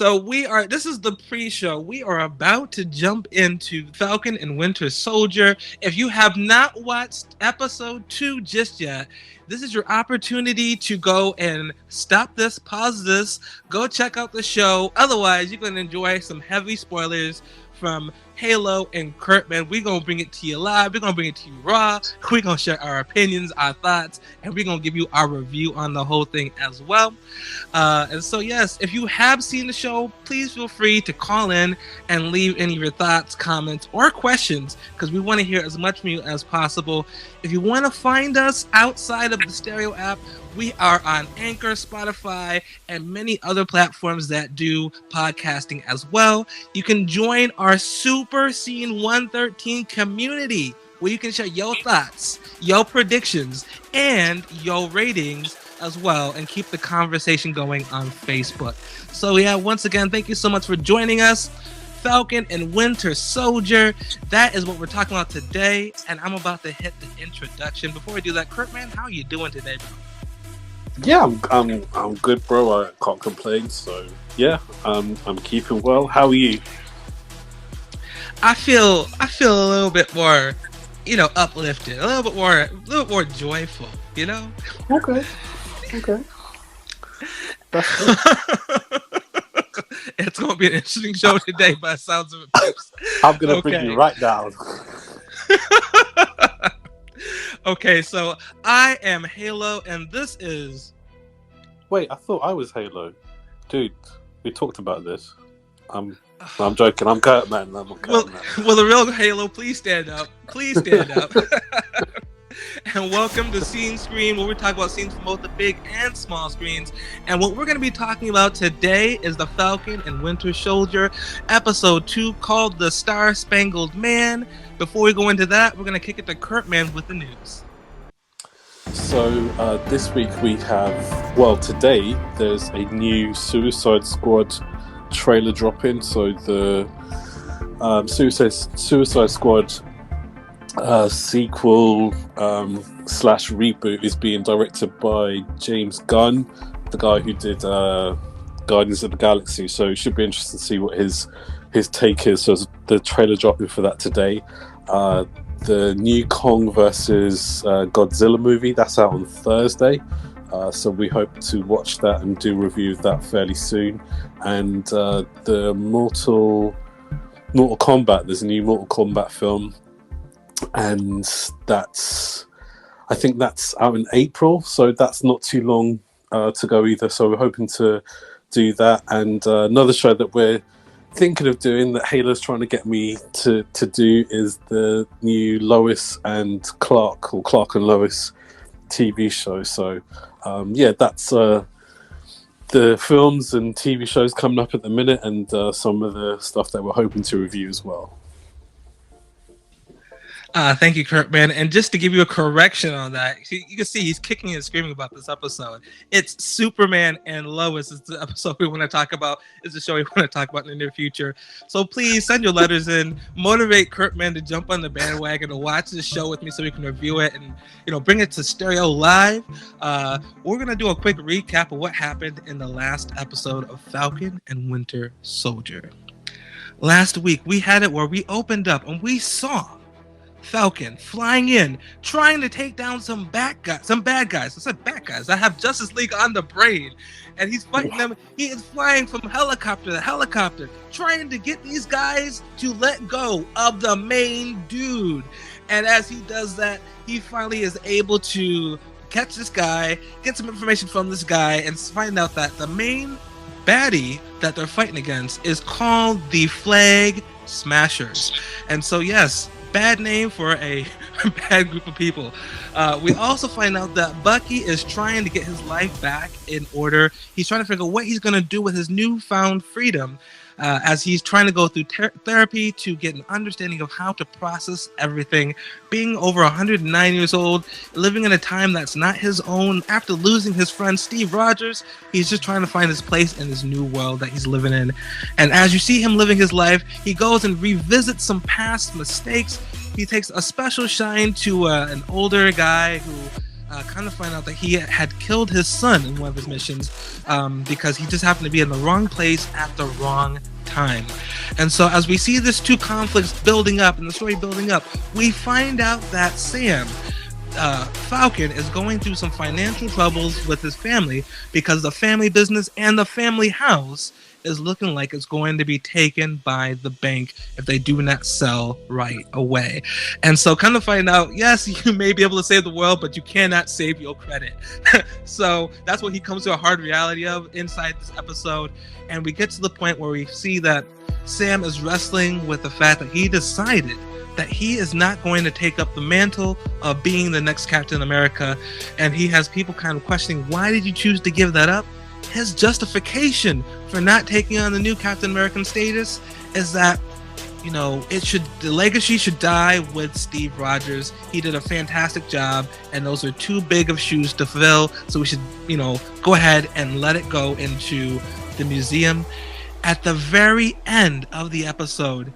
This is the pre-show. We are about to jump into Falcon and Winter Soldier. If you have not watched episode 2 just yet, this is your opportunity to go and stop this, pause this, go check out the show. Otherwise, you're going to enjoy some heavy spoilers from Halo and Kurtman. We're going to bring it to you live. We're going to bring it to you raw. We're going to share our opinions, our thoughts, and we're going to give you our review on the whole thing as well. And so, yes, if you have seen the show, please feel free to call in and leave any of your thoughts, comments, or questions, because we want to hear as much from you as possible. If you want to find us outside of the Stereo app, we are on Anchor, Spotify, and many other platforms that do podcasting as well. You can join our Super Scene 113 community, where you can share your thoughts, your predictions, and your ratings as well, and keep the conversation going on Facebook. So yeah, once again, thank you so much for joining us. Falcon and Winter Soldier, that is what we're talking about today, and I'm about to hit the introduction. Before we do that, Kurtman, how are you doing today, bro? Yeah, I'm good, bro. I can't complain. So yeah, I'm keeping well. How are you? I feel a little bit more, uplifted, a little bit more joyful, Okay. That's good. It's gonna be an interesting show today, by the sounds of it. I'm gonna bring you right down. Okay, so I am Halo, and this is... Wait, I thought I was Halo. Dude, we talked about this. I'm joking. I'm Kurt, man. Well, the real Halo, please stand up. Please stand up. And welcome to Scene Screen, where we talk about scenes from both the big and small screens. And what we're going to be talking about today is the Falcon and Winter Soldier, episode 2, called The Star Spangled Man. Before we go into that, we're going to kick it to Kurtman with the news. So this week we have, today there's a new Suicide Squad trailer dropping. So the Suicide Squad sequel slash reboot is being directed by James Gunn, the guy who did Guardians of the Galaxy. So it should be interesting to see what his take is. So the trailer dropping for that today. The new Kong versus Godzilla movie, that's out on Thursday. So we hope to watch that and do a review of that fairly soon. And the Mortal Kombat, there's a new Mortal Kombat film, and I think that's out in April, so that's not too long to go either. So we're hoping to do that. And another show that we're thinking of doing, that Halo's trying to get me to do, is the new Lois and Clark, or Clark and Lois TV show. So that's the films and TV shows coming up at the minute, and some of the stuff that we're hoping to review as well. Thank you, Kurtman. And just to give you a correction on that, you can see he's kicking and screaming about this episode. It's Superman and Lois is the episode we want to talk about. Is the show we want to talk about in the near future. So please send your letters in. Motivate Kurtman to jump on the bandwagon to watch this show with me so we can review it and bring it to Stereo Live. We're gonna do a quick recap of what happened in the last episode of Falcon and Winter Soldier. Last week we had it where we opened up and we saw Falcon flying in, trying to take down some bad guys. I said bad guys. I have Justice League on the brain, and he's fighting them. He is flying from helicopter to helicopter, trying to get these guys to let go of the main dude. And as he does that, he finally is able to catch this guy, get some information from this guy, and find out that the main baddie that they're fighting against is called the Flag Smashers. And so, yes, bad name for a bad group of people. We also find out that Bucky is trying to get his life back in order. He's trying to figure out what he's going to do with his newfound freedom, as he's trying to go through therapy to get an understanding of how to process everything. Being over 109 years old, living in a time that's not his own, after losing his friend Steve Rogers, he's just trying to find his place in this new world that he's living in. And as you see him living his life, he goes and revisits some past mistakes. He takes a special shine to an older guy who kind of find out that he had killed his son in one of his missions because he just happened to be in the wrong place at the wrong time. And so as we see these two conflicts building up and the story building up, we find out that Sam, Falcon, is going through some financial troubles with his family because the family business and the family house is looking like it's going to be taken by the bank if they do not sell right away. And so kind of find out, yes, you may be able to save the world, but you cannot save your credit. So that's what he comes to a hard reality of inside this episode. And we get to the point where we see that Sam is wrestling with the fact that he decided that he is not going to take up the mantle of being the next Captain America. And he has people kind of questioning, why did you choose to give that up? His justification for not taking on the new Captain American status is that, you know, the legacy should die with Steve Rogers. He did a fantastic job, and those are too big of shoes to fill. So we should, you know, go ahead and let it go into the museum. At the very end of the episode,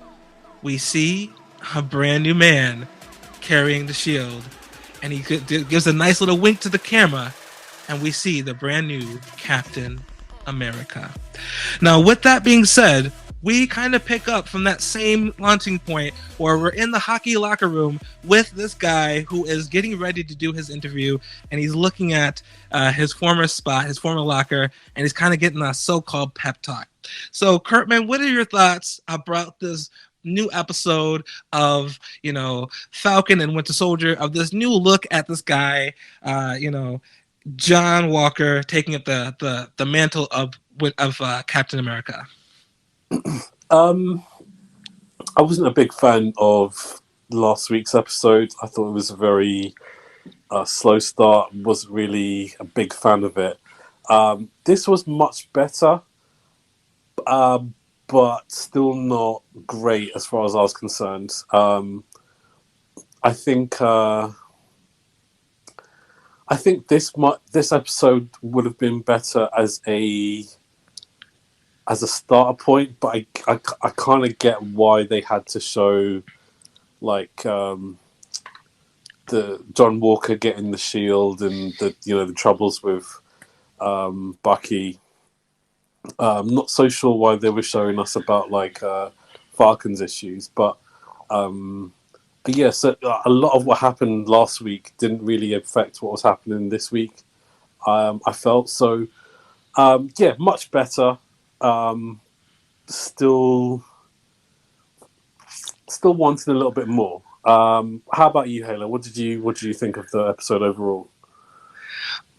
we see a brand new man carrying the shield, and he gives a nice little wink to the camera, and we see the brand new Captain America. Now, with that being said, we kind of pick up from that same launching point where we're in the hockey locker room with this guy who is getting ready to do his interview, and he's looking at his former spot, his former locker, and he's kind of getting a so-called pep talk. So, Kurtman, what are your thoughts about this new episode of, you know, Falcon and Winter Soldier, of this new look at this guy, you know, John Walker taking up the mantle of Captain America? I wasn't a big fan of last week's episode. I thought it was a very slow start. Wasn't really a big fan of it. This was much better, but still not great as far as I was concerned. I think this episode would have been better as a starter point, but I kind of get why they had to show like the John Walker getting the shield and the troubles with Bucky. I'm not so sure why they were showing us about like Falcon's issues, but yeah, so a lot of what happened last week didn't really affect what was happening this week. I felt so. Yeah, much better. Still wanting a little bit more. How about you, Halo? What did you think of the episode overall?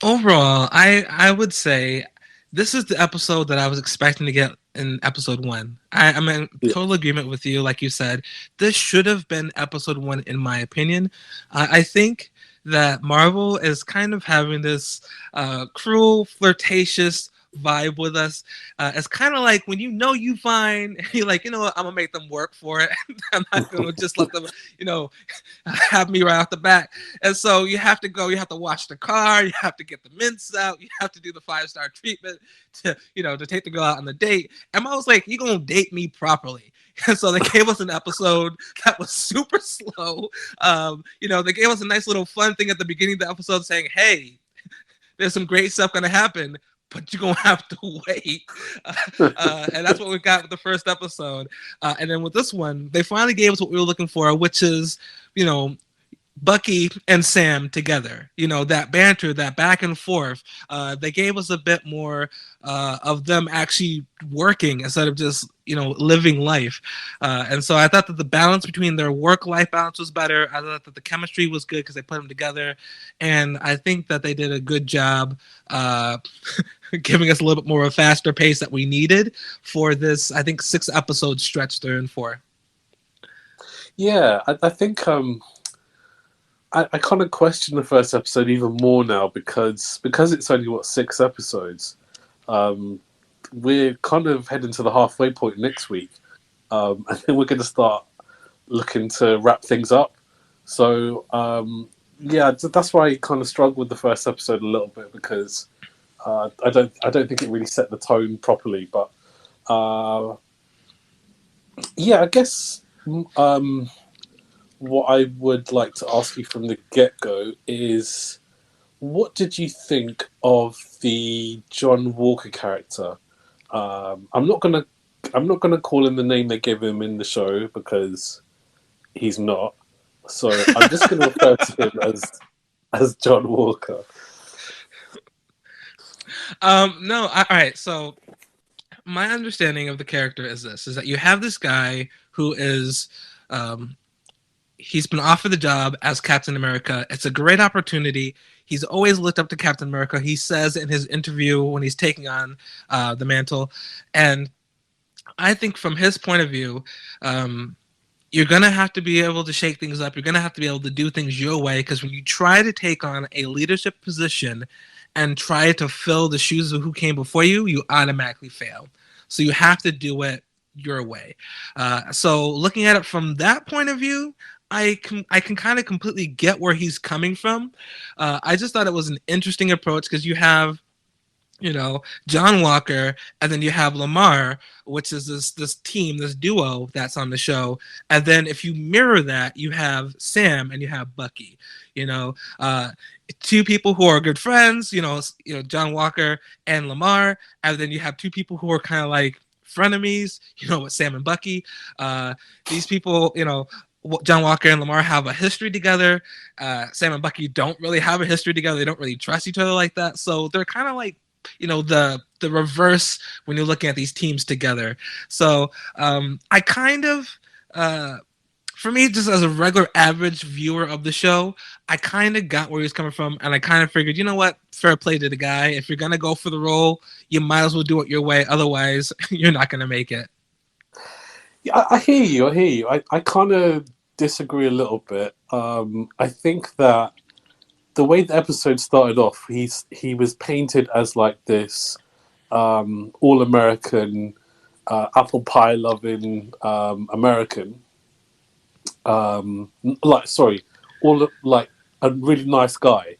Overall, I would say this is the episode that I was expecting to get in episode 1. I'm in total agreement with you. Like you said, this should have been episode 1 in my opinion. I think that Marvel is kind of having this cruel, flirtatious vibe with us. It's kind of like when you find, you're like, you know what, I'm gonna make them work for it. I'm not gonna just let them, have me right off the bat. And so you have to wash the car, you have to get the mints out, you have to do the 5-star treatment to take the girl out on the date. And I was like, you gonna date me properly. And so they gave us an episode that was super slow. They gave us a nice little fun thing at the beginning of the episode saying, hey, there's some great stuff gonna happen, but you're going to have to wait. And that's what we got with the first episode. And then with this one, they finally gave us what we were looking for, which is, Bucky and Sam together. That banter, that back and forth. They gave us a bit more of them actually working instead of just, living life. And so I thought that the balance between their work-life balance was better. I thought that the chemistry was good because they put them together. And I think that they did a good job giving us a little bit more of a faster pace that we needed for this, I think, 6-episode stretch they're in for. Yeah, I think I kind of question the first episode even more now because it's only 6 episodes. We're kind of heading to the halfway point next week, and then we're going to start looking to wrap things up. So yeah, that's why I kind of struggled with the first episode a little bit because I don't think it really set the tone properly. But yeah, I guess. What I would like to ask you from the get-go is what did you think of the John Walker character? I'm not gonna call him the name they give him in the show because he's not. So I'm just gonna refer to him as John Walker. No, all right. So my understanding of the character is this: is that you have this guy who is, he's been offered the job as Captain America. It's a great opportunity. He's always looked up to Captain America. He says in his interview when he's taking on the mantle, and I think from his point of view, you're going to have to be able to shake things up. You're going to have to be able to do things your way, because when you try to take on a leadership position and try to fill the shoes of who came before you, you automatically fail. So you have to do it your way. So looking at it from that point of view, I can kind of completely get where he's coming from. I just thought it was an interesting approach because you have, you know, John Walker, and then you have Lamar, which is this team, this duo that's on the show. And then if you mirror that, you have Sam and you have Bucky. You know, two people who are good friends. John Walker and Lamar, and then you have two people who are kind of like frenemies. You know, with Sam and Bucky. These people, John Walker and Lamar have a history together. Sam and Bucky don't really have a history together. They don't really trust each other like that. So they're kind of like, the reverse when you're looking at these teams together. So I kind of, for me, just as a regular average viewer of the show, I kind of got where he was coming from, and I kind of figured, you know what, fair play to the guy. If you're gonna go for the role, you might as well do it your way. Otherwise, you're not gonna make it. Yeah, I hear you. I kind of disagree a little bit. I think that the way the episode started off, he was painted as like this all American, apple pie loving American, like a really nice guy,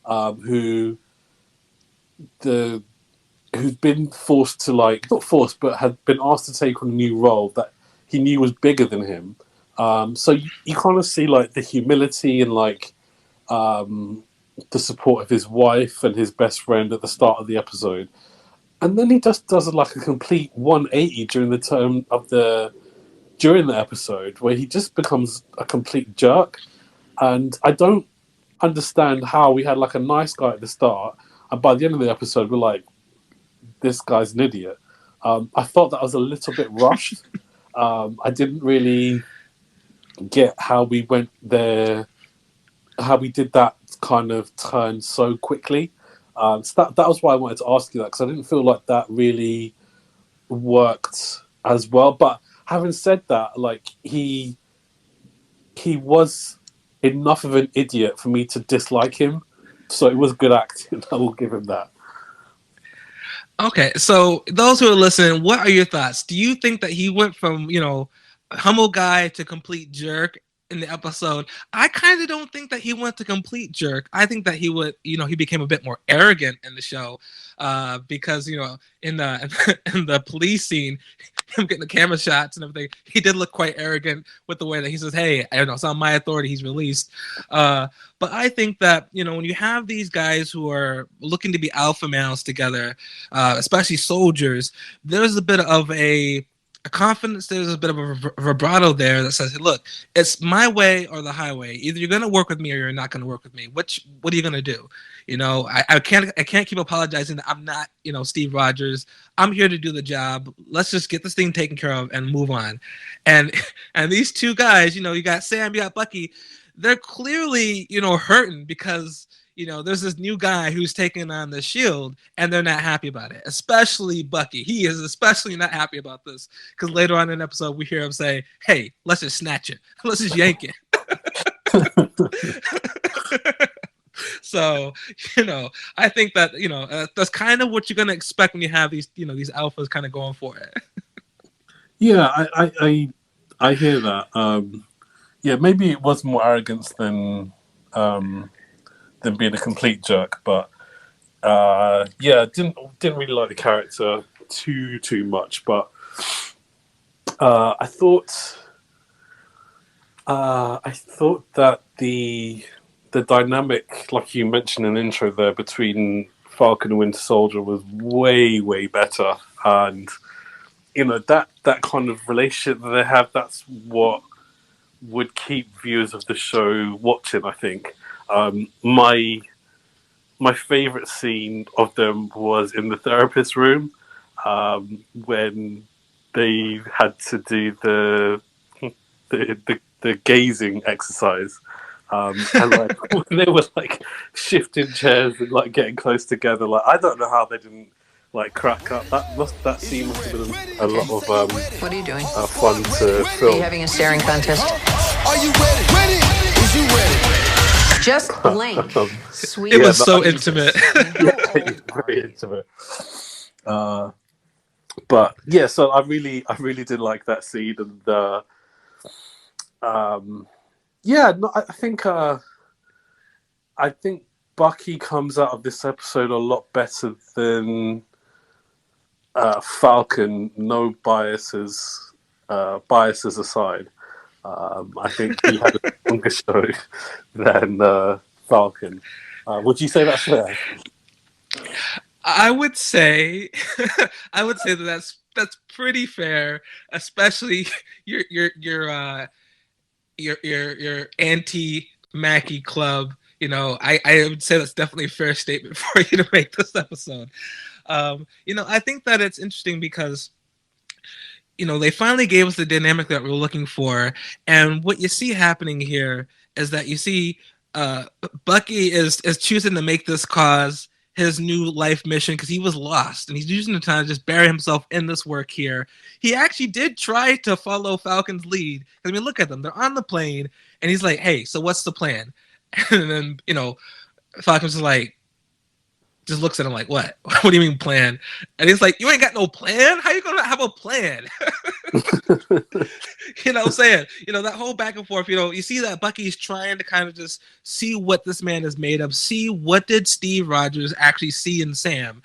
who's been forced to, like, not forced, but had been asked to take on a new role that he knew was bigger than him. So you kind of see like the humility and like the support of his wife and his best friend at the start of the episode, and then he just does like a complete 180 during the episode, where he just becomes a complete jerk. And I don't understand how we had like a nice guy at the start, and by the end of the episode, we're like, this guy's an idiot. I thought that was a little bit rushed. I didn't really get how we went there, how we did that kind of turn so quickly. So that was why I wanted to ask you that, because I didn't feel like that really worked as well. But having said that, like he was enough of an idiot for me to dislike him. So it was good acting. I will give him that. Okay, so those who are listening, what are your thoughts? Do you think that he went from, humble guy to complete jerk in the episode? I kind of don't think that he went to complete jerk. I think that he became a bit more arrogant in the show, because in the in the police scene, him getting the camera shots and everything, he did look quite arrogant with the way that he says, "Hey, I don't know, it's on my authority." He's released. But I think that when you have these guys who are looking to be alpha males together, especially soldiers, there's a bit of a confidence, there's a bit of a vibrato there that says, hey, look, it's my way or the highway. Either you're going to work with me or you're not going to work with me. What are you going to do? I can't keep apologizing that I'm not, Steve Rogers. I'm here to do the job. Let's just get this thing taken care of and move on. And these two guys, you got Sam, you got Bucky. They're clearly, hurting because there's this new guy who's taking on the Shield, and they're not happy about it. Especially Bucky. He is especially not happy about this, because later on in the episode, we hear him say, "Hey, let's just snatch it. Let's just yank it." So, I think that that's kind of what you're gonna expect when you have these alphas kind of going for it. Yeah, I hear that. Yeah, maybe it was more arrogance than being a complete jerk, but yeah, didn't really like the character too much. But I thought that the the dynamic, like you mentioned in the intro there, between Falcon and Winter Soldier was way, way better. And, that kind of relationship that they have, that's what would keep viewers of the show watching, I think. My favourite scene of them was in the therapist room, when they had to do the gazing exercise. And like when they were like shifting chairs and like getting close together, like I don't know how they didn't like crack up. That scene must have been a lot of what are you doing? fun to Are you film. having a staring contest? Are you ready? Ready? Is you ready? Just blink. Sweet. It was so intimate. Very intimate. But yeah, so I really did like that scene, and yeah, no, I think Bucky comes out of this episode a lot better than Falcon. No biases aside, I think he had a stronger show than Falcon. Would you say that's fair? I would say, that's pretty fair, especially your anti Mackie club. I would say that's definitely a fair statement for you to make this episode. I think that it's interesting because they finally gave us the dynamic that we're looking for, and what you see happening here is that you see Bucky is choosing to make this cause his new life mission because he was lost, and he's using the time to just bury himself in this work here. He actually did try to follow Falcon's lead. I mean, look at them. They're on the plane, and he's like, hey, so what's the plan? And then, Falcon's just like, just looks at him like, what? What do you mean plan? And he's like, you ain't got no plan? How you going to have a plan? You know what I'm saying? That whole back and forth, you see that Bucky's trying to kind of just see what this man is made of, see what did Steve Rogers actually see in Sam,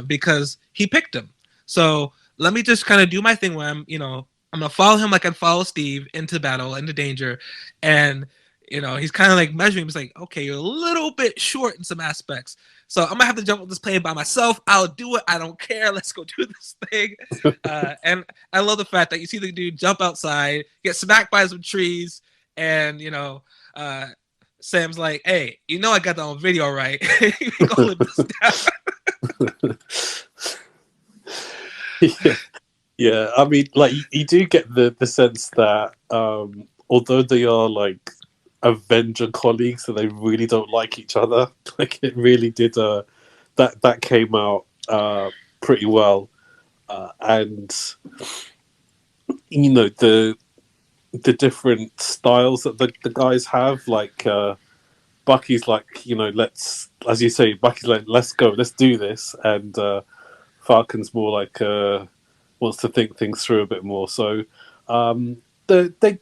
because he picked him. So let me just kind of do my thing where I'm going to follow him like I'd follow Steve into battle, into danger. And, he's kind of like measuring him. He's like, okay, you're a little bit short in some aspects. So I'm going to have to jump on this plane by myself. I'll do it. I don't care. Let's go do this thing. And I love the fact that you see the dude jump outside, get smacked by some trees, and, Sam's like, hey, I got that on video, right? You gonna live this down. Yeah. I mean, like, you do get the sense that although they are, like, Avenger colleagues and they really don't like each other, like it really did that came out pretty well, and the different styles that the guys have, like Bucky's like, let's, as you say, Bucky's like, let's go, let's do this, and Falcon's more like wants to think things through a bit more. So they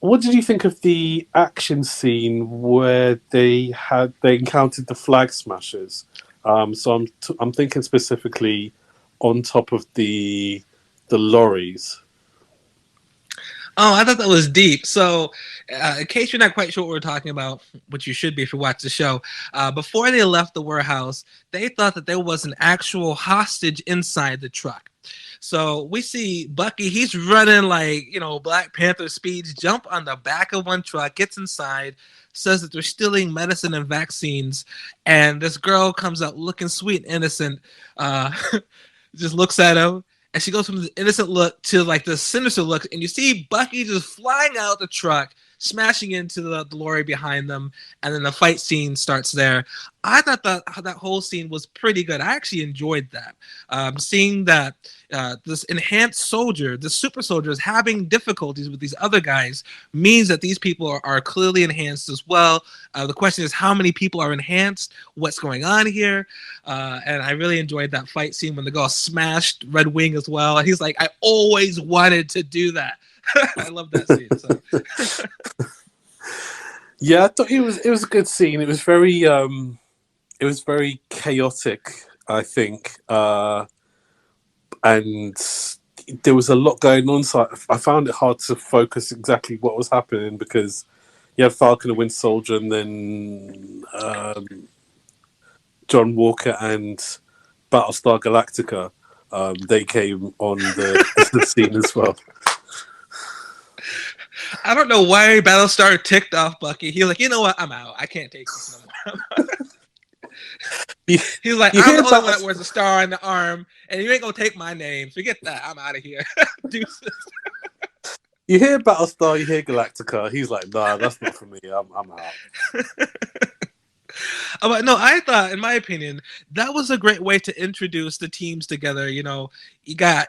what did you think of the action scene where they encountered the flag smashers? So I'm thinking specifically on top of the lorries. Oh, I thought that was deep. So, in case you're not quite sure what we're talking about, which you should be if you watch the show, before they left the warehouse, they thought that there was an actual hostage inside the truck. So we see Bucky, he's running like, Black Panther speeds, jump on the back of one truck, gets inside, says that they're stealing medicine and vaccines. And this girl comes out looking sweet and innocent, just looks at him. And she goes from the innocent look to like the sinister look. And you see Bucky just flying out the truck, smashing into the lorry behind them. And then the fight scene starts there. I thought that whole scene was pretty good. I actually enjoyed that. Seeing that this enhanced soldier, this super soldier, is having difficulties with these other guys means that these people are clearly enhanced as well. The question is, how many people are enhanced? What's going on here? And I really enjoyed that fight scene when the girl smashed Red Wing as well. And he's like, I always wanted to do that. I love that scene. So. Yeah, I thought it was a good scene. It was very chaotic, I think, and there was a lot going on. So I found it hard to focus exactly what was happening because, you had Falcon and Winter Soldier, and then John Walker and Battlestar Galactica. They came on the scene as well. I don't know why Battlestar ticked off Bucky. He's like, you know what? I'm out. I can't take this no more. He's like, I'm the only one that wears a star on the arm, and you ain't gonna take my name. Forget that. I'm out of here. Deuces. You hear Battlestar, you hear Galactica. He's like, nah, that's not for me. I'm out. But no, I thought, in my opinion, that was a great way to introduce the teams together. You know, you got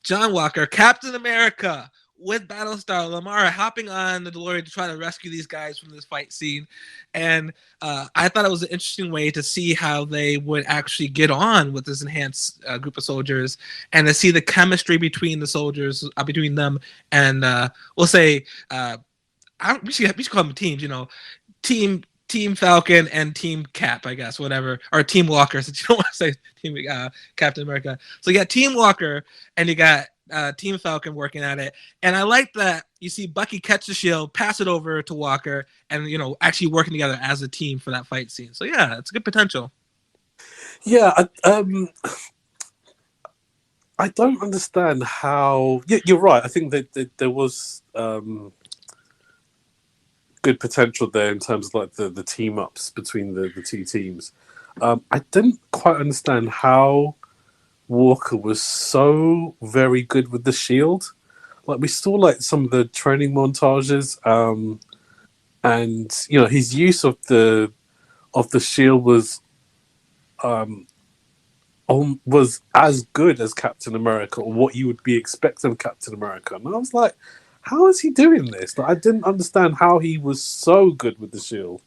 John Walker, Captain America, with Battlestar, Lamar hopping on the DeLorean to try to rescue these guys from this fight scene. And I thought it was an interesting way to see how they would actually get on with this enhanced group of soldiers, and to see the chemistry between the soldiers, between them and we'll say, we should call them teams, you know, Team Falcon and Team Cap, I guess, whatever, or Team Walker, since you don't want to say Team Captain America. So you got Team Walker and you got Team Falcon working at it, and I like that you see Bucky catch the shield, pass it over to Walker, and you know, actually working together as a team for that fight scene. So yeah, it's a good potential. Yeah, I don't understand how. Yeah, you're right. I think that there was good potential there in terms of like the team ups between the two teams. I didn't quite understand how Walker was so very good with the shield. Like, we saw like some of the training montages, and you know, his use of the shield was as good as Captain America, or what you would be expecting of Captain America. And I was like, how is he doing this? Like, I didn't understand how he was so good with the shield.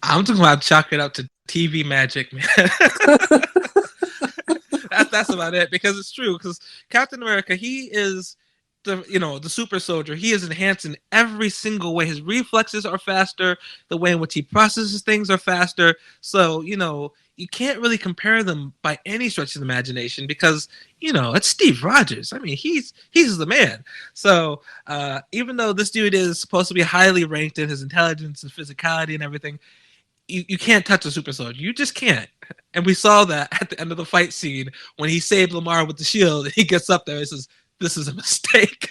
I'm talking about chalk it up to TV magic, man. That's about it, because it's true. Because Captain America, he is the super soldier. He is enhanced in every single way. His reflexes are faster. The way in which he processes things are faster. So you can't really compare them by any stretch of the imagination, because it's Steve Rogers. I mean, he's the man. So even though this dude is supposed to be highly ranked in his intelligence and physicality and everything, you can't touch a super soldier. You just can't. And we saw that at the end of the fight scene when he saved Lamar with the shield. And he gets up there and says, "This is a mistake."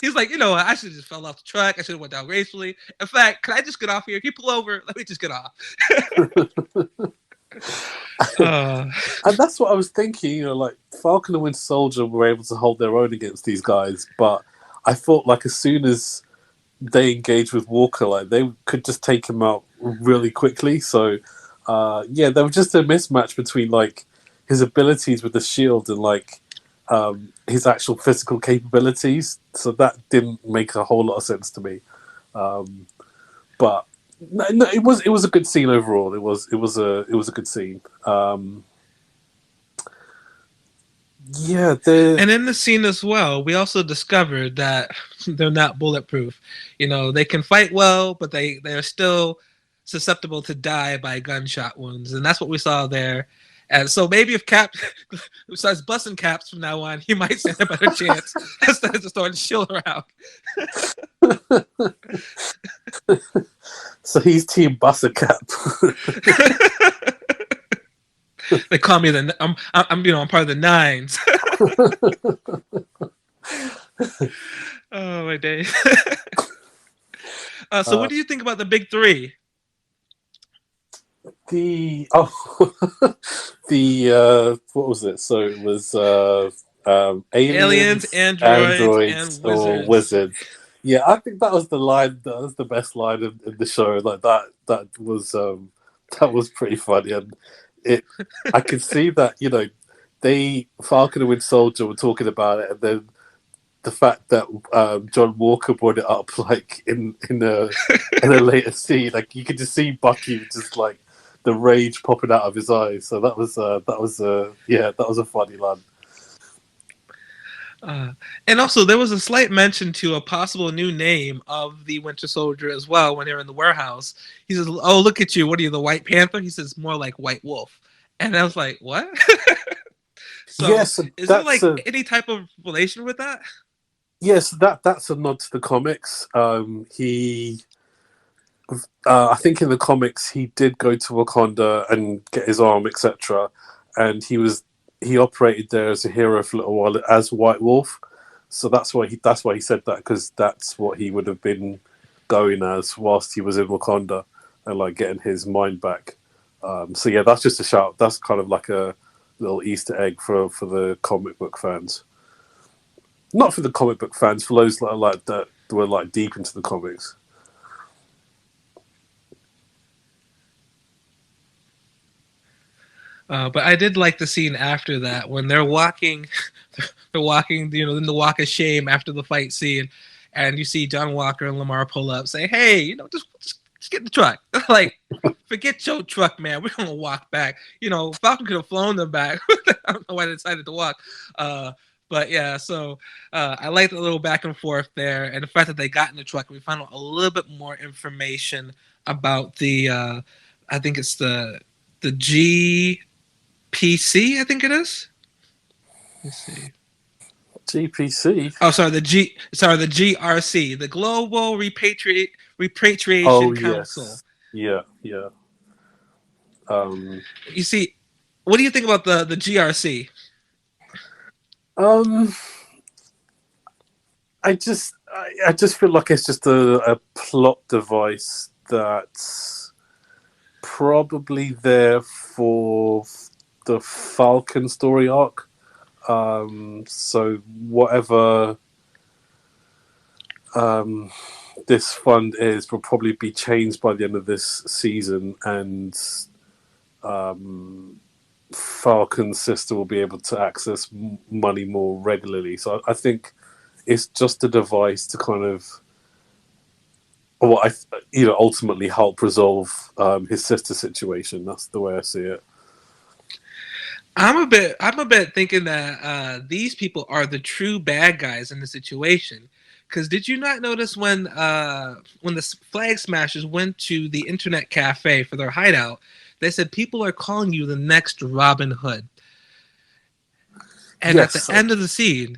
He's like, I should have just fell off the truck. I should have went down gracefully. In fact, can I just get off here? Can you pull over? Let me just get off. And that's what I was thinking. Like, Falcon and Winter Soldier were able to hold their own against these guys, but I thought, like, as soon as they engaged with Walker, like, they could just take him out really quickly. So there was just a mismatch between like his abilities with the shield and like his actual physical capabilities. So that didn't make a whole lot of sense to me. But no, it was a good scene overall. It was a good scene. And in the scene as well, we also discovered that they're not bulletproof. They can fight well, but they're still susceptible to die by gunshot wounds, and that's what we saw there. And so maybe if Cap starts busting caps from now on, he might stand a better chance instead of just throwing the shield around. So he's Team Buster Cap. They call me I'm part of the Nines. Oh my days. So what do you think about the big three? What was it? So it was aliens, androids, and or wizards. Yeah, I think that was the line. That was the best line in the show. Like that was pretty funny, and I could see that Falcon and Winter Soldier were talking about it, and then the fact that John Walker brought it up like in a later scene, like you could just see Bucky just like the rage popping out of his eyes. So that was a funny line. And also, there was a slight mention to a possible new name of the Winter Soldier as well when they were in the warehouse. He says, "Oh, look at you! What are you, the White Panther?" He says, "More like White Wolf." And I was like, "What?" So, yes, is there like any type of relation with that? Yes, that's a nod to the comics. I think in the comics he did go to Wakanda and get his arm, etc. And he operated there as a hero for a little while as White Wolf. So that's why he said that, because that's what he would have been going as whilst he was in Wakanda and like getting his mind back. So yeah, that's just a shout. That's kind of like a little Easter egg for the comic book fans. Not for the comic book fans, for those that are like that were like deep into the comics. But I did like the scene after that when they're walking, they're walking, in the walk of shame after the fight scene, and you see John Walker and Lamar pull up, say, "Hey, just get in the truck. Like, forget your truck, man. We're gonna walk back. Falcon could have flown them back. I don't know why they decided to walk. But yeah, so I like the little back and forth there, and the fact that they got in the truck. We found out a little bit more information about the, I think it's the GPC, I think it is. Let's see. GPC. Oh, sorry, the GRC, the Global Repatriation Oh Council. yes, yeah. You see, what do you think about the GRC? I just feel like it's just a plot device that's probably there for the Falcon story arc. So whatever this fund is will probably be changed by the end of this season, and Falcon's sister will be able to access money more regularly. So I think it's just a device to kind of, ultimately help resolve his sister situation. That's the way I see it. I'm a bit thinking that these people are the true bad guys in the situation. Because did you not notice when the Flag Smashers went to the internet cafe for their hideout, they said people are calling you the next Robin Hood. And Yes. at the end of the scene,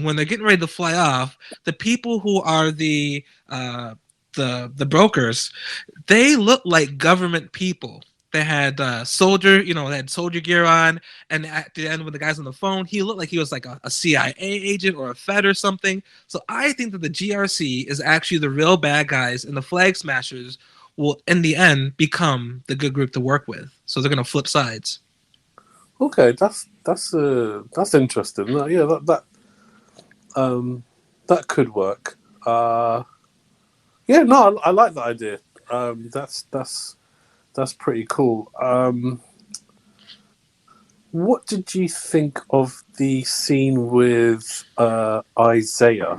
when they're getting ready to fly off, the people who are the brokers, they look like government people. They had soldier gear on, and at the end when the guy's on the phone, he looked like he was like a CIA agent or a Fed or something. So I think that the GRC is actually the real bad guys, and the Flag Smashers will, in the end, become the good group to work with. So they're gonna flip sides. Okay, that's interesting. Yeah, that could work. Yeah, no, I like that idea. That's pretty cool. What did you think of the scene with Isaiah?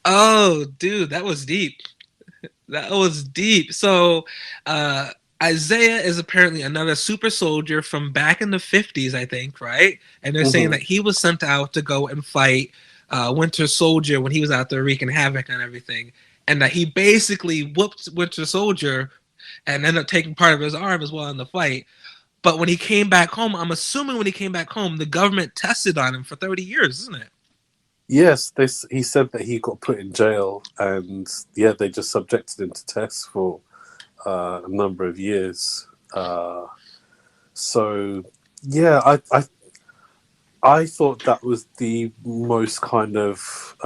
Oh, dude, that was deep. That was deep. So, Isaiah is apparently another super soldier from back in the 50s, I think, right? And they're saying that he was sent out to go and fight Winter Soldier when he was out there wreaking havoc on everything. And that he basically whooped Winter Soldier and ended up taking part of his arm as well in the fight. But when he came back home, I'm assuming when he came back home, the government tested on him for 30 years, isn't it? Yes, he said that he got put in jail, and yeah, they just subjected him to tests for a number of years. So yeah, I thought that was the most kind of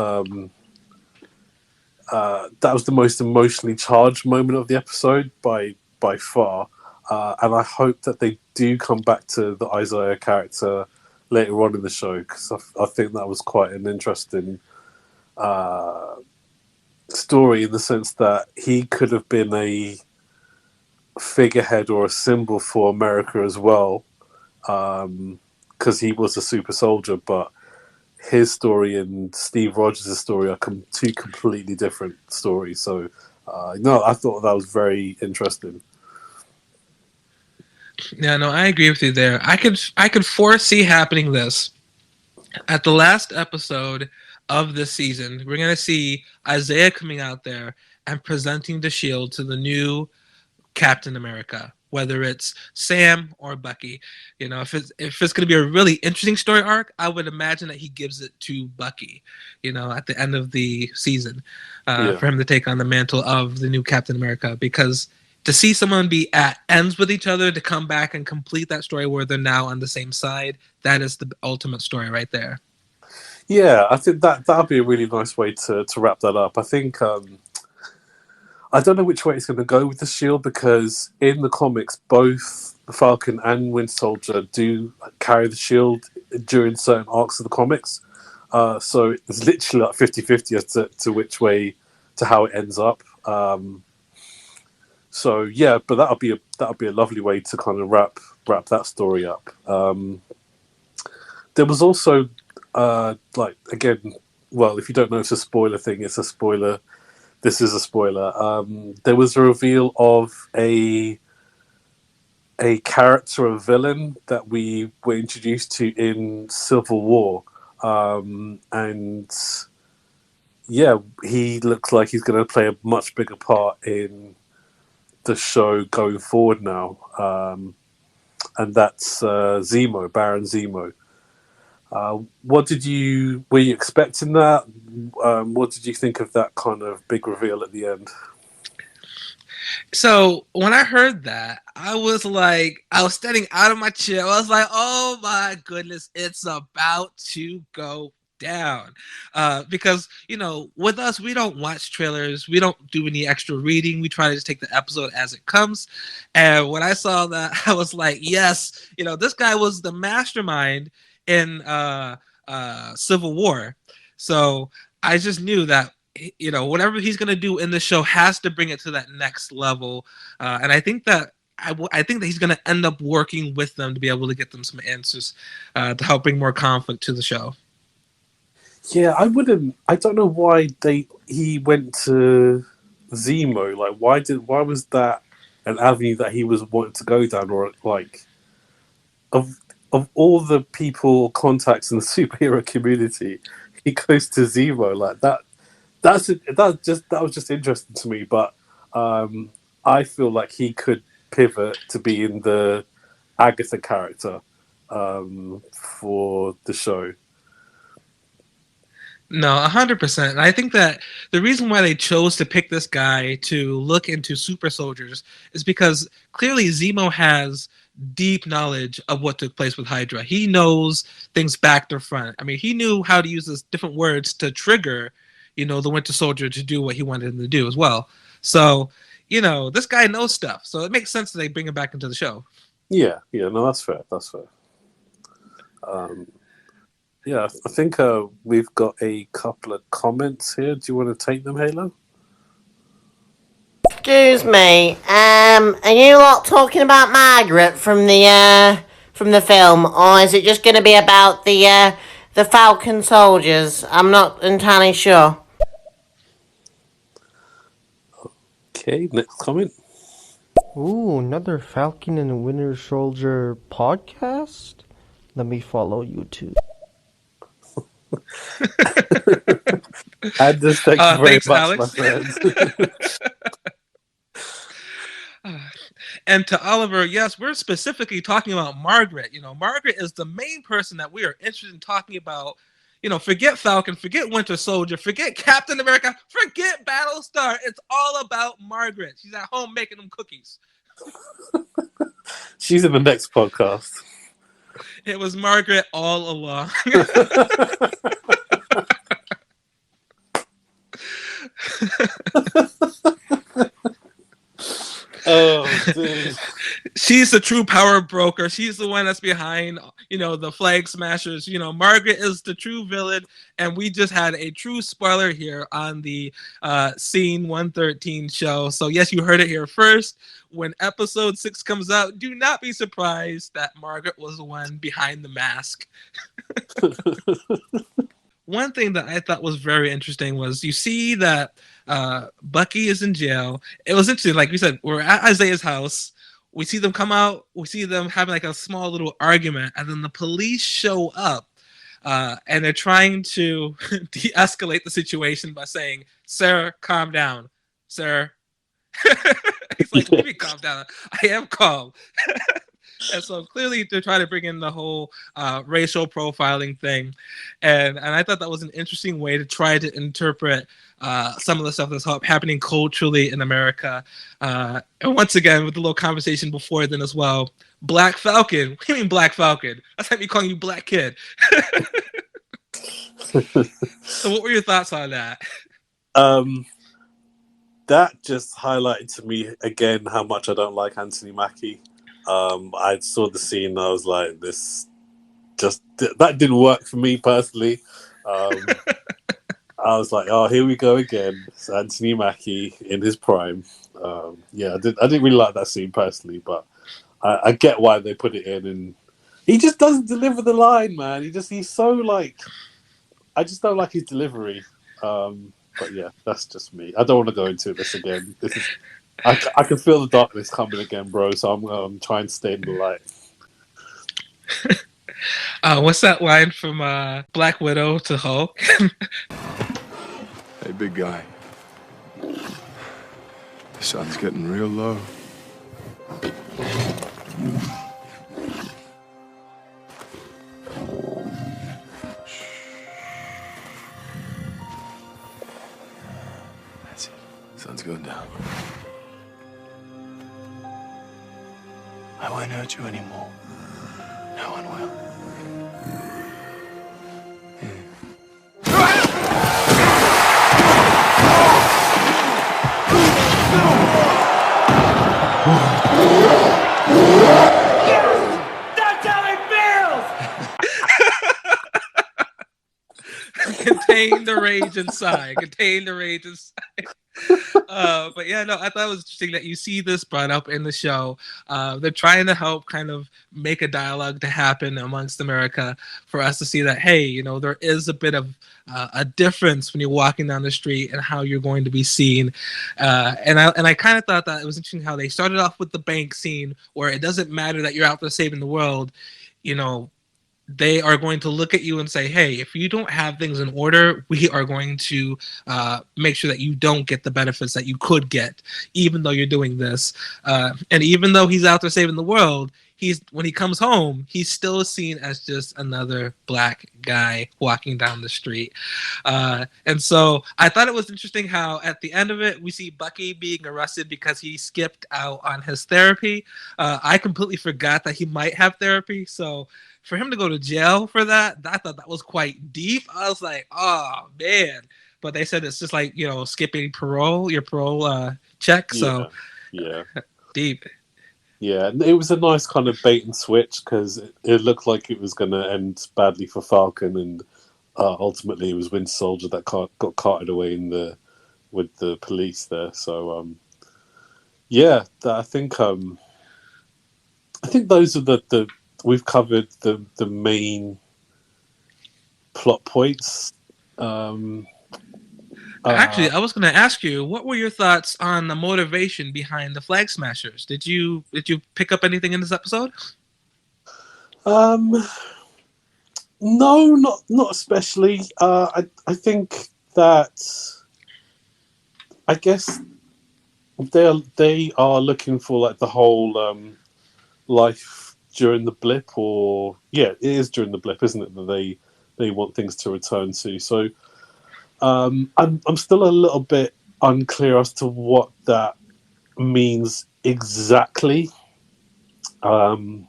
that was the most emotionally charged moment of the episode by far, and I hope that they do come back to the Isaiah character later on in the show, because I think that was quite an interesting story, in the sense that he could have been a figurehead or a symbol for America as well, because he was a super soldier, but his story and Steve Rogers' story are two completely different stories. So no, I thought that was very interesting. Yeah, no, I agree with you there. I could foresee happening this at the last episode of this season. We're gonna see Isaiah coming out there and presenting the shield to the new Captain America. whether it's Sam or Bucky. If it's going to be a really interesting story arc, I would imagine that he gives it to Bucky, at the end of the season, for him to take on the mantle of the new Captain America. Because to see someone be at ends with each other, to come back and complete that story where they're now on the same side, that is the ultimate story right there. Yeah, I think that'd be a really nice way to wrap that up. I think I don't know which way it's going to go with the Shield, because in the comics, both the Falcon and Winter Soldier do carry the Shield during certain arcs of the comics. So it's literally like 50-50 as to which way, to how it ends up. So yeah, but that'll be a lovely way to kind of wrap that story up. There was also again, well, if you don't know it's a spoiler thing, it's a spoiler. This is a spoiler. There was a reveal of a character, a villain that we were introduced to in Civil War, and yeah, he looks like he's going to play a much bigger part in the show going forward now, and that's Zemo, Baron Zemo. Were you expecting that? What did you think of that kind of big reveal at the end? So when I heard that, I was standing out of my chair. I was like, oh my goodness, it's about to go down. Because, with us, we don't watch trailers. We don't do any extra reading. We try to just take the episode as it comes. And when I saw that, I was like, yes, this guy was the mastermind in Civil War. So I just knew that, whatever he's going to do in the show has to bring it to that next level. And I think that I think that he's going to end up working with them to be able to get them some answers to help bring more conflict to the show. Yeah, I don't know why he went to Zemo. Like, why was that an avenue that he was wanting to go down? Or like, of all the people, contacts in the superhero community, he goes to Zemo like that. That was just interesting to me. But I feel like he could pivot to being the Agatha character for the show. No, 100%. And I think that the reason why they chose to pick this guy to look into super soldiers is because clearly Zemo has deep knowledge of what took place with Hydra. He knows things back to front. I mean, he knew how to use those different words to trigger, the Winter Soldier to do what he wanted him to do as well. So, this guy knows stuff. So it makes sense that they bring him back into the show. Yeah, no, that's fair. Yeah, I think we've got a couple of comments here. Do you want to take them, Halo? Excuse me, are you lot talking about Margaret from the film, or is it just going to be about the Falcon soldiers? I'm not entirely sure. Okay, next comment. Ooh, another Falcon and Winter Soldier podcast? Let me follow you too. And just thank you very Thanks, much, Alex. my friends. And to Oliver, yes, we're specifically talking about Margaret. Margaret is the main person that we are interested in talking about. Forget Falcon, forget Winter Soldier, forget Captain America, forget Battlestar. It's all about Margaret. She's at home making them cookies. She's in the next podcast. It was Margaret all along. Oh, dude. She's the true power broker. She's the one that's behind, the flag smashers. Margaret is the true villain, and we just had a true spoiler here on the Scene 113 show. So yes, you heard it here first. When episode 6 comes out, do not be surprised that Margaret was the one behind the mask. One thing that I thought was very interesting was you see that Bucky is in jail. It was interesting. Like we said, we're at Isaiah's house. We see them come out. We see them having like a small little argument. And then the police show up and they're trying to de-escalate the situation by saying, "Sir, calm down. Sir." He's like, let me calm down. I am calm. And so clearly they're trying to bring in the whole racial profiling thing. And I thought that was an interesting way to try to interpret some of the stuff that's happening culturally in America. And once again, with the little conversation before then as well, Black Falcon. What do you mean Black Falcon? That's like me calling you Black Kid. So what were your thoughts on that? That just highlighted to me again how much I don't like Anthony Mackie. I saw the scene and I was like, that didn't work for me personally. I was like, oh, here we go again. It's Anthony Mackie in his prime. I didn't really like that scene personally, but I get why they put it in, and he just doesn't deliver the line, man. He's so like, I just don't like his delivery. But yeah, that's just me. I don't want to go into this again. I can feel the darkness coming again, bro. So I'm trying to stay in the light. What's that line from Black Widow to Hulk? Hey, big guy. The sun's getting real low. That's it. Sun's going down. I won't hurt you anymore. No one will. That's how it feels! Contain the rage inside. Contain the rage inside. But yeah, no, I thought it was interesting that you see this brought up in the show. They're trying to help kind of make a dialogue to happen amongst America for us to see that, hey, you know, there is a bit of a difference when you're walking down the street and how you're going to be seen. And I kind of thought that it was interesting how they started off with the bank scene where it doesn't matter that you're out there saving the world, you know, they are going to look at you and say, hey, if you don't have things in order, we are going to make sure that you don't get the benefits that you could get, even though you're doing this. And even though he's out there saving the world, when he comes home, he's still seen as just another black guy walking down the street. And so I thought it was interesting how at the end of it, we see Bucky being arrested because he skipped out on his therapy. I completely forgot that he might have therapy. So for him to go to jail for that, I thought that was quite deep. I was like, oh, man. But they said it's just like, you know, skipping your parole check. So yeah. Deep. Yeah, it was a nice kind of bait and switch because it looked like it was going to end badly for Falcon, and ultimately it was Winter Soldier that got carted away with the police there. So I think those are the we've covered the main plot points. Actually, I was going to ask you, what were your thoughts on the motivation behind the Flag Smashers? Did you pick up anything in this episode? No, not especially. I think that I guess they are looking for like the whole life during the blip, or it is during the blip, isn't it? That they want things to return to. So. I'm still a little bit unclear as to what that means exactly. And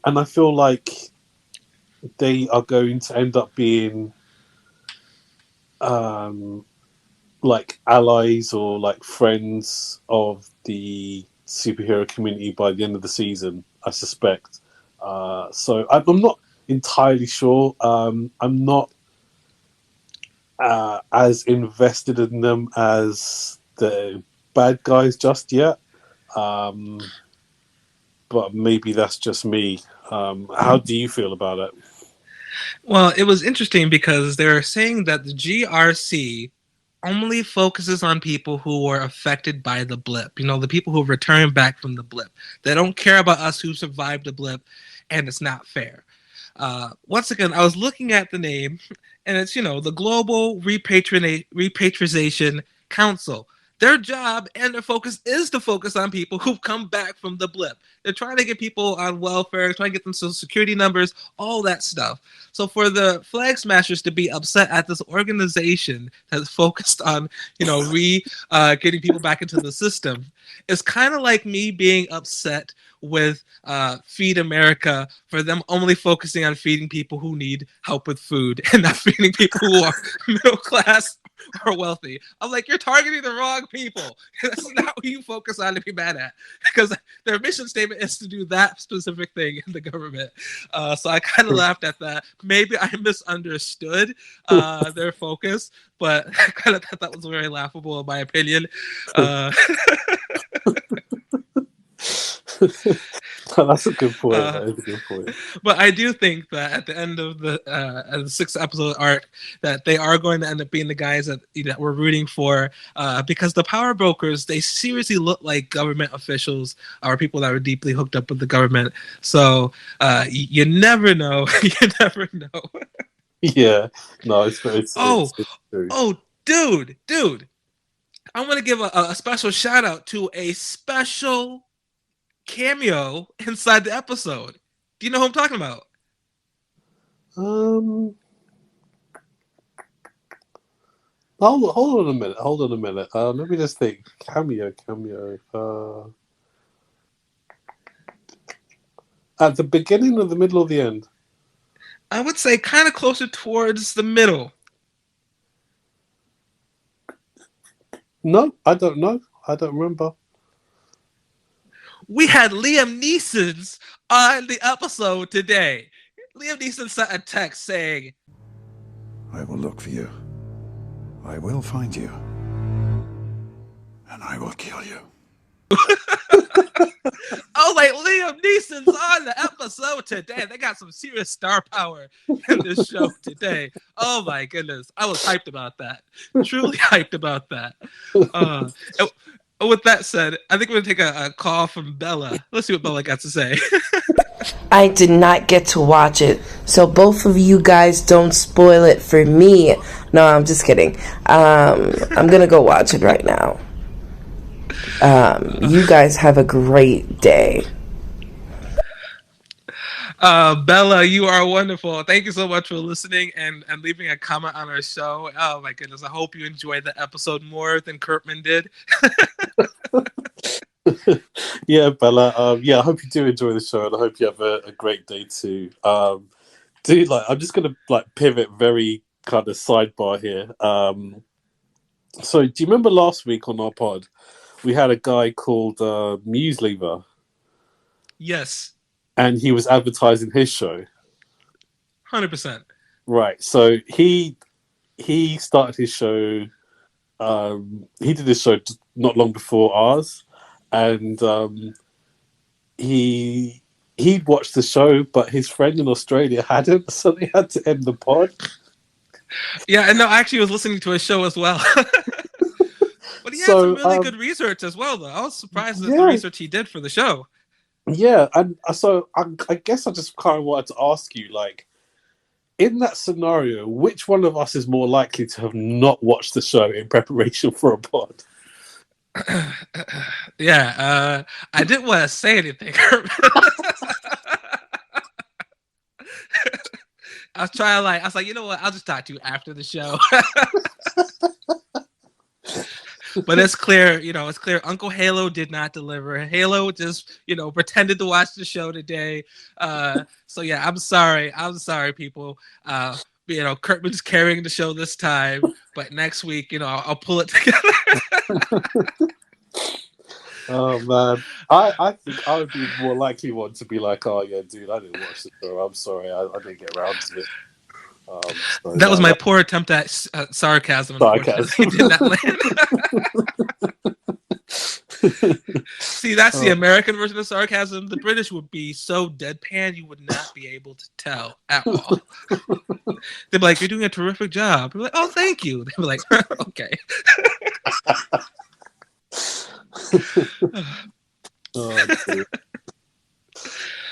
I feel like they are going to end up being like allies or like friends of the superhero community by the end of the season, I suspect. So I'm not entirely sure. I'm not as invested in them as the bad guys just yet, but maybe that's just me. How do you feel about it? Well, it was interesting because they're saying that the GRC only focuses on people who were affected by the blip. You know, the people who returned back from the blip. They don't care about us who survived the blip, and it's not fair. Once again, I was looking at the name, and it's, you know, the Global Repatriation Council. their job and their focus is to focus on people who've come back from the blip. They're trying to get people on welfare, trying to get them social security numbers, all that stuff. So for the Flag Smashers to be upset at this organization that's focused on, getting people back into the system, is kind of like me being upset with Feed America for them only focusing on feeding people who need help with food and not feeding people who are middle class or wealthy. I'm like, you're targeting the wrong people. That's not what you focus on to be mad at, because their mission statement is to do that specific thing in the government. So I kind of laughed at that. Maybe I misunderstood their focus, but I kind of thought that was very laughable in my opinion. That's a good point. That is a good point. But I do think that at the end of the 6th episode arc, that they are going to end up being the guys that we're rooting for, because the power brokers, they seriously look like government officials or people that are deeply hooked up with the government. So you never know. You never know. Yeah, no, it's true. Dude, I want to give a special shout out to a special cameo inside the episode. Do you know who I'm talking about? Hold on a minute. Let me just think. Cameo. At the beginning or the middle or the end? I would say kind of closer towards the middle. No, I don't know. I don't remember. We had Liam Neeson's on the episode today. Liam Neeson sent a text saying, I will look for you. I will find you. And I will kill you. I was like, Liam Neeson's on the episode today. They got some serious star power in this show today. Oh my goodness. I was hyped about that. Truly hyped about that. With that said, I think we're going to take a call from Bella. Let's see what Bella got to say. I did not get to watch it, so both of you guys don't spoil it for me. No, I'm just kidding. I'm going to go watch it right now. You guys have a great day. Bella, you are wonderful. Thank you so much for listening and leaving a comment on our show. Oh my goodness. I hope you enjoyed the episode more than Kurtman did. Yeah, Bella. I hope you do enjoy the show, and I hope you have a great day too. I'm just gonna pivot very kind of sidebar here. So do you remember last week on our pod we had a guy called Muselever? Yes. And he was advertising his show. 100%. Right. So he started his show. He did this show not long before ours, and he'd watched the show, but his friend in Australia hadn't, so they had to end the pod. Yeah, and no, I actually was listening to his show as well. But he had some really good research as well, though. I was surprised at the research he did for the show. Yeah, and so I guess I just kind of wanted to ask you, in that scenario, which one of us is more likely to have not watched the show in preparation for a pod? Yeah, I didn't want to say anything. I was like, you know what? I'll just talk to you after the show. But it's clear, it's clear Uncle Halo did not deliver. Halo just, pretended to watch the show today. So yeah, I'm sorry, people. Kurtman's carrying the show this time, but next week, I'll pull it together. Oh man, I think I would be more likely one to be like, oh yeah, dude, I didn't watch the show. I'm sorry, I didn't get around to it. That was my poor attempt at sarcasm. Unfortunately, did not land. See, that's the American version of sarcasm. The British would be so deadpan, you would not be able to tell at all. They'd be like, "You're doing a terrific job." We're like, "Oh, thank you." They'd be like, "Okay."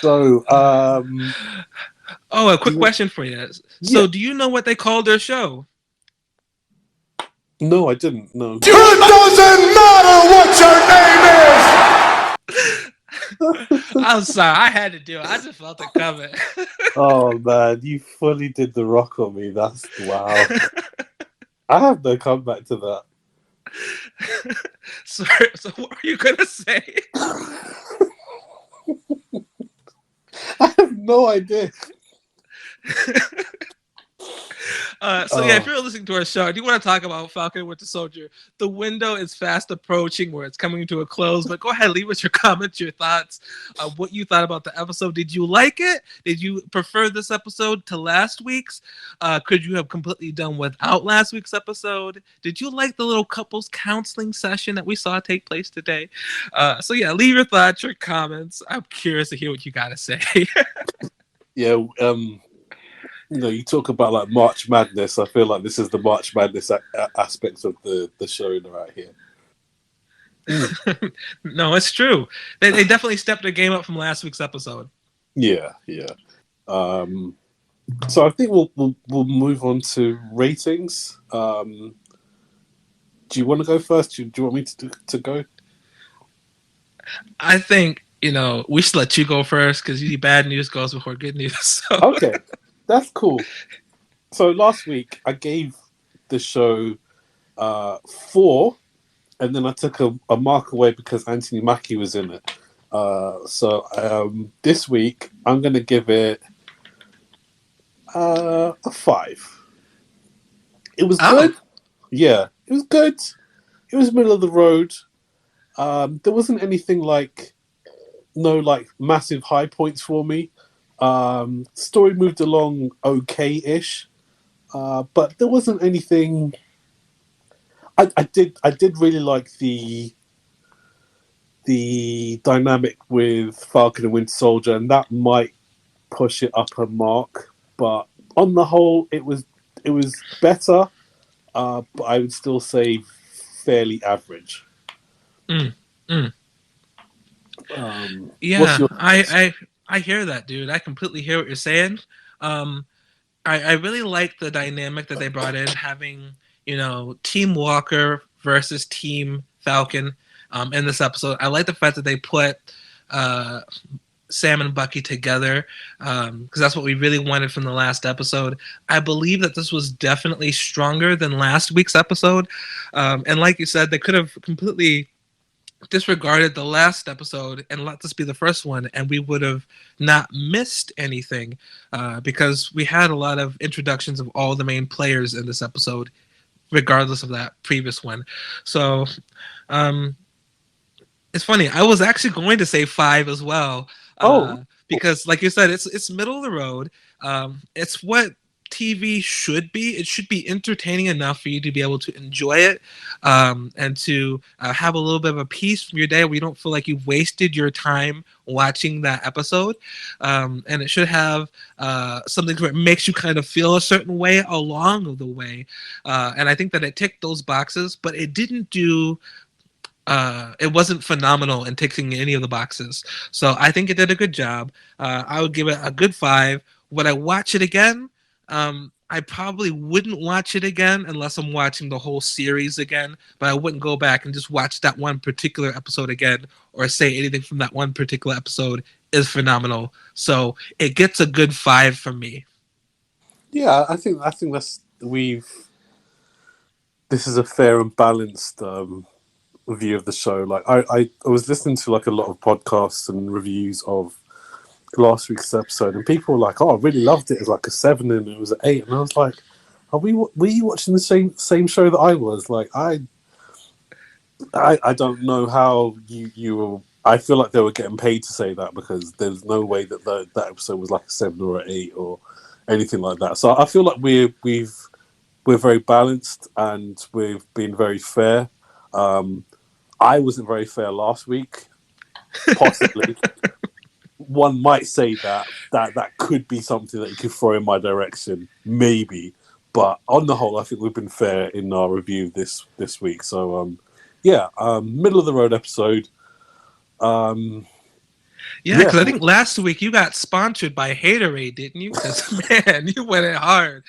So, a quick question for you. So, do you know what they called their show? No, I didn't. No. It doesn't matter what your name is! I'm sorry, I had to do it. I just felt it coming. Oh man, you fully did the rock on me. That's wow. I have no comeback to that. Sorry, so what were you gonna say? I have no idea. If you're listening to our show, I do want to talk about Falcon and Winter Soldier. The window is fast approaching where it's coming to a close, but go ahead, leave us your comments, your thoughts, what you thought about the episode. Did you like it? Did you prefer this episode to last week's? Could you have completely done without last week's episode? Did you like the little couples counseling session that we saw take place today? Leave your thoughts, your comments. I'm curious to hear what you got to say. Yeah, you talk about like March Madness. I feel like this is the March Madness aspect of the show right here. No, it's true. They definitely stepped their game up from last week's episode. Yeah. So I think we'll move on to ratings. Do you want to go first? Do you want me to go? I think we should let you go first because usually bad news goes before good news. So. Okay. That's cool. So last week I gave the show 4, and then I took a mark away because Anthony Mackie was in it. This week I'm going to give it a 5. It was good. Yeah, it was good. It was middle of the road. There wasn't anything no massive high points for me. Story moved along okay-ish, but there wasn't anything. I did really like the dynamic with Falcon and Winter Soldier, and that might push it up a mark. But on the whole, it was better, but I would still say fairly average. I hear that, dude. I completely hear what you're saying. I really like the dynamic that they brought in, having Team Walker versus Team Falcon in this episode. I like the fact that they put Sam and Bucky together because that's what we really wanted from the last episode. I believe that this was definitely stronger than last week's episode, and like you said, they could have completely disregarded the last episode and let this be the first one, and we would have not missed anything because we had a lot of introductions of all the main players in this episode, regardless of that previous one. So it's funny. I was actually going to say 5 as well. Because like you said, it's middle of the road. It's what TV should be. It should be entertaining enough for you to be able to enjoy it and to have a little bit of a piece from your day where you don't feel like you wasted your time watching that episode. And it should have something where it makes you kind of feel a certain way along the way. And I think that it ticked those boxes, but it didn't do... it wasn't phenomenal in ticking any of the boxes. So I think it did a good job. I would give it a good 5. Would I watch it again? I probably wouldn't watch it again unless I'm watching the whole series again, but I wouldn't go back and just watch that one particular episode again or say anything from that one particular episode is phenomenal. So it gets a good 5 from me. Yeah, I think this is a fair and balanced view of the show. Like I was listening to a lot of podcasts and reviews of last week's episode, and people were like, "Oh, I really loved it. It was a 7 and it was an 8," and I was like, were you watching the same show that I was? Like, I don't know how you were. I feel like they were getting paid to say that because there's no way that that episode was a 7 or an 8 or anything like that. So I feel like we're very balanced and we've been very fair. I wasn't very fair last week, possibly. One might say that could be something that you could throw in my direction, maybe. But on the whole, I think we've been fair in our review this week. So, middle of the road episode. Yeah, because I think last week you got sponsored by Haterade, didn't you? Because man, you went in hard.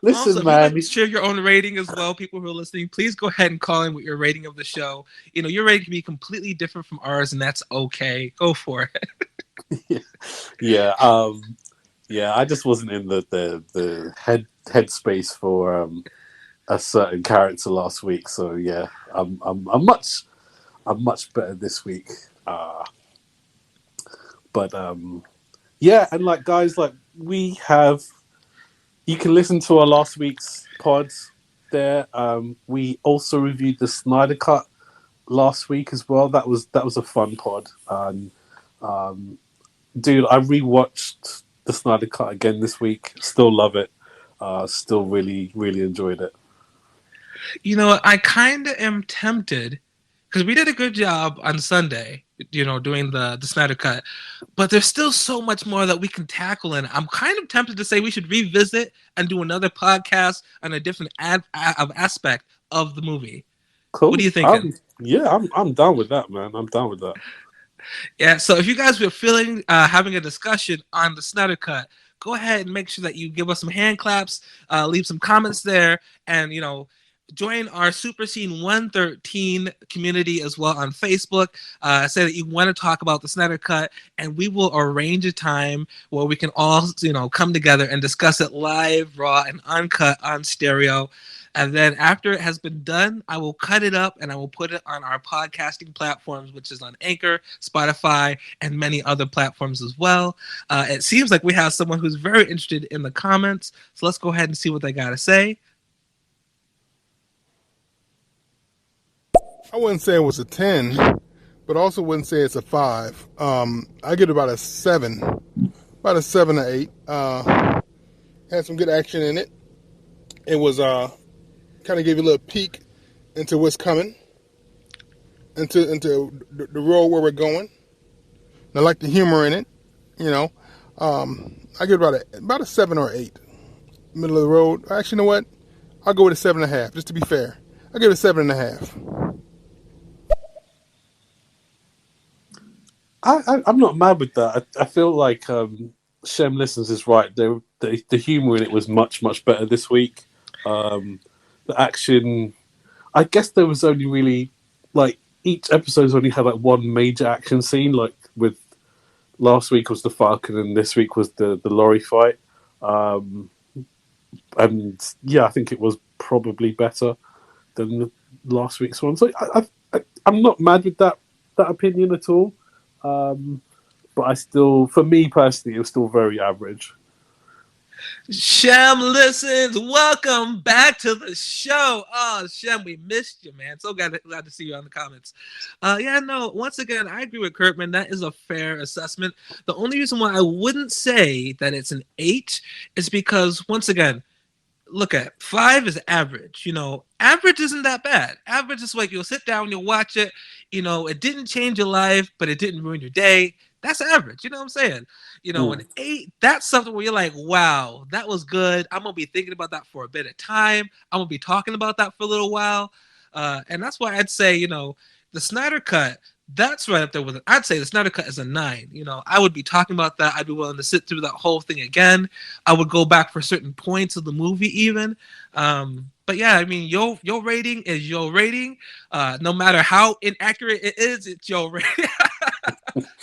Listen, Also, if man. you'd like to share your own rating as well, people who are listening, please go ahead and call in with your rating of the show. Your rating can be completely different from ours, and that's okay. Go for it. Yeah. I just wasn't in the headspace for a certain character last week, so yeah, I'm much better this week. But yeah, and like guys, like you can listen to our last week's pods there. We also reviewed the Snyder Cut last week as well. That was a fun pod. And dude, I rewatched the Snyder Cut again this week. Still love it. Still really, really enjoyed it. I kind of am tempted because we did a good job on Sunday, doing the Snyder Cut, but there's still so much more that we can tackle, and I'm kind of tempted to say we should revisit and do another podcast on a different aspect of the movie. Cool. What are you thinking? I'm down with that, man. I'm down with that. Yeah, so if you guys were feeling having a discussion on the Snyder Cut, go ahead and make sure that you give us some hand claps, leave some comments there, and join our Super Scene 113 community as well on Facebook. Say that you want to talk about the Snyder Cut, and we will arrange a time where we can all come together and discuss it live, raw, and uncut on stereo. And then after it has been done, I will cut it up and I will put it on our podcasting platforms, which is on Anchor, Spotify, and many other platforms as well. It seems like we have someone who's very interested in the comments. So let's go ahead and see what they got to say. I wouldn't say it was a 10, but also wouldn't say it's a 5. I give it about a 7. About a 7 or 8. Had some good action in it. It was kind of gave you a little peek into what's coming, into the road where we're going. And I like the humor in it, I give it about a 7 or 8, middle of the road. Actually, you know what? I'll go with a 7.5, just to be fair. I'll give it a 7.5. I'm not mad with that. I feel like Shem Listens is right. The humor in it was much better this week. The action, I guess there was only really each episode's only had one major action scene. Like with last week was the Falcon, and this week was the lorry fight. And yeah, I think it was probably better than the last week's one. So I'm not mad with that opinion at all. But for me personally, it was still very average. Shem Listens, welcome back to the show. Oh, Shem, we missed you, man. So glad to see you on the comments. Once again, I agree with Kurtman. That is a fair assessment. The only reason why I wouldn't say that it's an 8 is because, once again, look at 5 is average. Average isn't that bad. Average is like you'll sit down, you'll watch it. It didn't change your life, but it didn't ruin your day. That's average. You know what I'm saying? An 8, that's something where you're like, wow, that was good. I'm going to be thinking about that for a bit of time. I'm going to be talking about that for a little while. And that's why I'd say, the Snyder Cut, that's right up there with it. I'd say the Snyder Cut is a 9. I would be talking about that. I'd be willing to sit through that whole thing again. I would go back for certain points of the movie even. But yeah, I mean, your rating is your rating. No matter how inaccurate it is, it's your rating.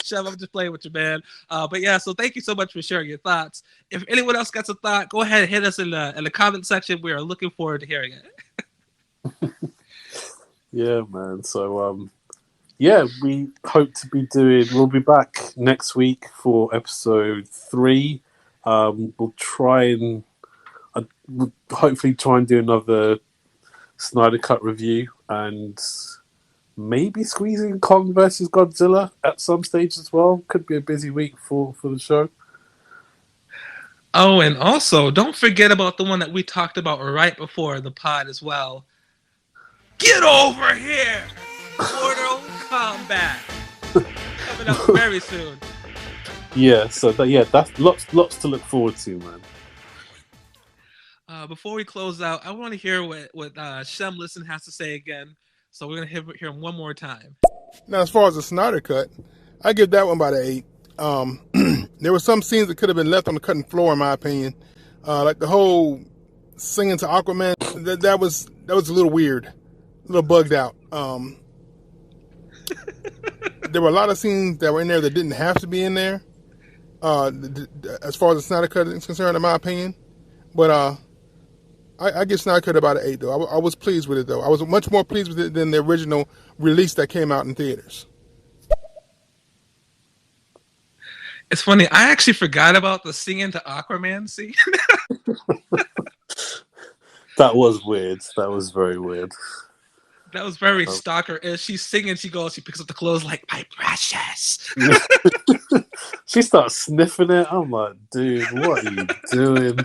Chef, I'm just playing with you, man. But yeah, so thank you so much for sharing your thoughts. If anyone else got a thought, go ahead and hit us in the comment section. We are looking forward to hearing it. Yeah, man. So, we hope to be we'll be back next week for episode 3. We'll try and we'll hopefully try and do another Snyder Cut review and maybe squeezing Kong versus Godzilla at some stage as well. Could be a busy week for the show. Oh, and also, don't forget about the one that we talked about right before the pod as well. Get over here! Mortal Kombat. Coming up very soon. Yeah, so that's lots to look forward to, man. Before we close out, I want to hear what Shem Listen has to say again. So we're going to hear him one more time. Now, as far as the Snyder Cut, I give that one about an 8. There were some scenes that could have been left on the cutting floor, in my opinion. Like the whole singing to Aquaman, that was a little weird, a little bugged out. There were a lot of scenes that were in there that didn't have to be in there, as far as the Snyder Cut is concerned, in my opinion. But I give Snyder Cut about an 8, though. I was pleased with it, though. I was much more pleased with it than the original release that came out in theaters. It's funny. I actually forgot about the singing to Aquaman scene. That was weird. That was very weird. That was very stalker-ish. She's singing. She picks up the clothes like, my precious. She starts sniffing it. I'm like, dude, what are you doing?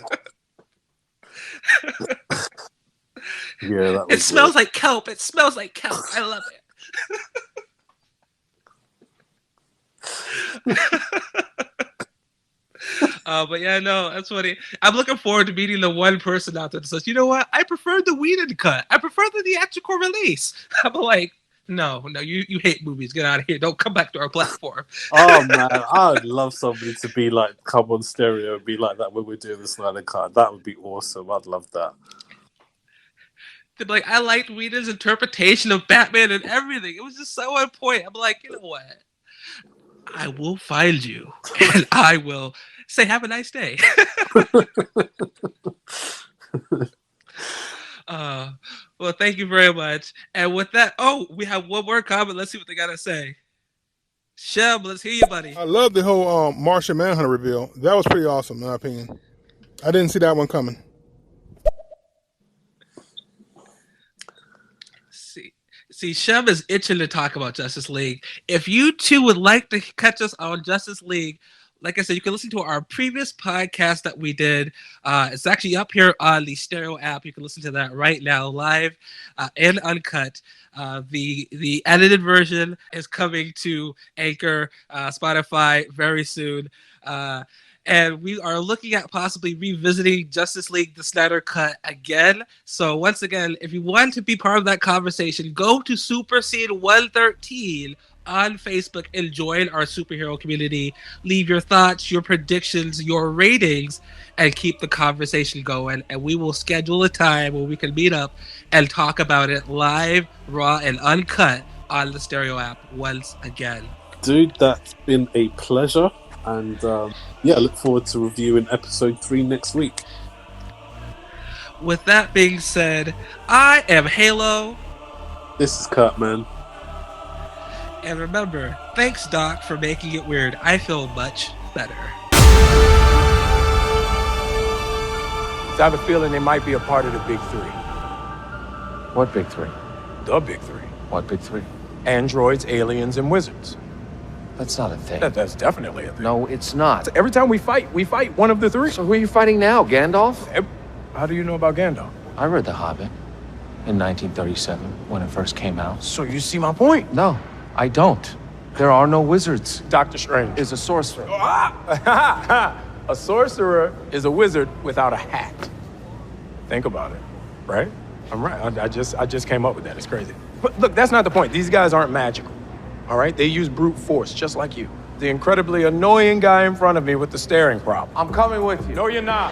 Yeah, that was It smells like kelp. It smells like kelp. I love it. But yeah, no, that's funny. I'm looking forward to meeting the one person out there that says, you know what? I prefer the Whedon cut. I prefer the theatrical release. I'm like, no, you hate movies. Get out of here. Don't come back to our platform. Oh man, I would love somebody to be like, come on stereo and be like that when we're doing the Snyder Cut. That would be awesome. I'd love that. They'd be like, I liked Whedon's interpretation of Batman and everything. It was just so on point. I'm like, you know what? I will find you and I will say, have a nice day. Well, thank you very much. And with that, we have one more comment. Let's see what they got to say. Sheb, let's hear you, buddy. I love the whole Martian Manhunter reveal. That was pretty awesome, in my opinion. I didn't see that one coming. See, Sheb is itching to talk about Justice League. If you too would like to catch us on Justice League, like I said, you can listen to our previous podcast that we did. It's actually up here on the Stereo app. You can listen to that right now, live and uncut. The edited version is coming to Anchor, Spotify very soon. And we are looking at possibly revisiting Justice League, the Snyder Cut again. So once again, if you want to be part of that conversation, go to Super Scene 113 on Facebook and join our superhero community. Leave your thoughts, your predictions, your ratings, and keep the conversation going. And we will schedule a time where we can meet up and talk about it live, raw, and uncut on the Stereo app once again. Dude, that's been a pleasure. And I look forward to reviewing episode 3 next week. With that being said, I am Halo. This is Kurt, man. And remember, thanks, Doc, for making it weird. I feel much better. I have a feeling they might be a part of the Big Three. What Big Three? The Big Three. What Big Three? Androids, aliens, and wizards. That's not a thing. That's definitely a thing. No, it's not. So every time we fight one of the three. So who are you fighting now, Gandalf? How do you know about Gandalf? I read The Hobbit in 1937 when it first came out. So you see my point? No, I don't. There are no wizards. Doctor Strange is a sorcerer. A sorcerer is a wizard without a hat. Think about it, right? I'm right. I just came up with that. It's crazy. But look, that's not the point. These guys aren't magical. All right? They use brute force, just like you. The incredibly annoying guy in front of me with the staring problem. I'm coming with you. No, you're not.